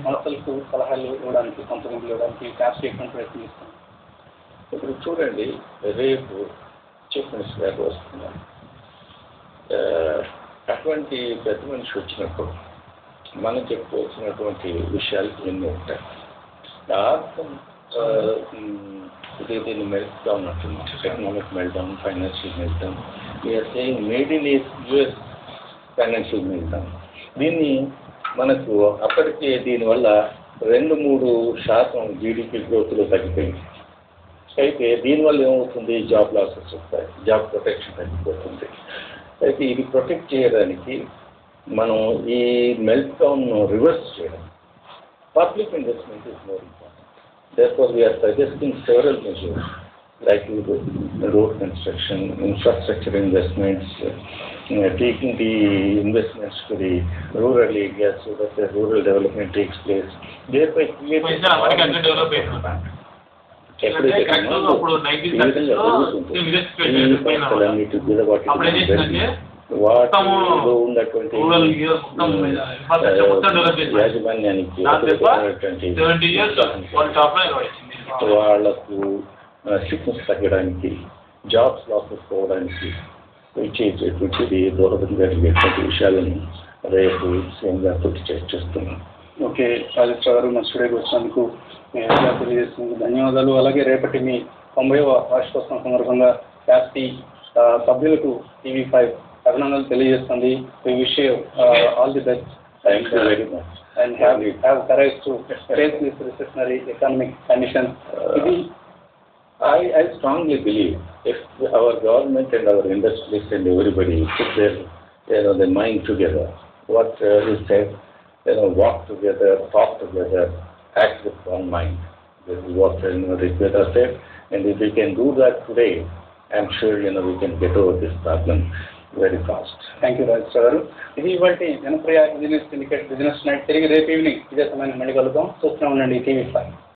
సంస్థలకు సలహాలు ఇవ్వడానికి, సంప్రదింపులు ఇవ్వడానికి క్యాప్స్ ఎటువంటి ప్రయత్నం ఇస్తాం. ఇప్పుడు చూడండి, రేపు చీఫ్ మినిస్టర్ గారు వస్తున్నారు. అటువంటి పెద్ద మనిషి వచ్చినప్పుడు మనం చెప్పుకోవాల్సినటువంటి విషయాలు ఎన్ని ఉంటాయి. దీన్ని మెల్ట్ డౌన్ అంటున్నాం, economic meltdown, financial meltdown. We're saying made in US financial meltdown. దీన్ని మనకు అప్పటికే దీనివల్ల 2-3% జీడిపి గ్రోత్లో తగ్గిపోయింది. అయితే దీనివల్ల ఏమవుతుంది, జాబ్ లాసెస్ వస్తాయి, జాబ్ ప్రొటెక్షన్ తగ్గిపోతుంది. అయితే ఇది ప్రొటెక్ట్ చేయడానికి మనం ఈ మెల్ట్ డౌన్ను రివర్స్ చేయడం, public investment is more important. Therefore, we are suggesting several measures like road construction, infrastructure investments, taking the investments to the rural areas so that the rural development takes place. Thereby, creating ఉన్నటువంటి యాజమాన్యానికి వాళ్లకు sickness తగ్గడానికి, jobs losses పోవడానికి ఇచ్చేటటువంటిది దూరదం జరిగేటువంటి విషయాలను రేపు CM గారితో చర్చిస్తున్నాం. Okay, Rajeshwara గారు మా స్టూడియోకి వచ్చినందుకు తెలియజేసినందుకు ధన్యవాదాలు. అలాగే రేపటి మీ 90వ వార్షికోత్సవం సందర్భంగా క్యాప్టీ సభ్యులకు TV5 అభినందనలు తెలియజేస్తుంది. We wish you all the best. Thank you very much. And have courage to face this recessionary economic condition. I strongly believe if our government and our industries and everybody put their mind together, what is said, walk together, talk together, act with one mind. This is what Rigveda said. And if we can do that today, I'm sure we can get over this problem very fast. Thank you, Rajeshwara గారు. ఇది ఇవాళ Janapriya business syndicate business night. తిరిగి రేపు evening ఇదే సమయాన్ని మళ్ళీ కలుద్దాం. చూస్తూనే ఉండండి TV5.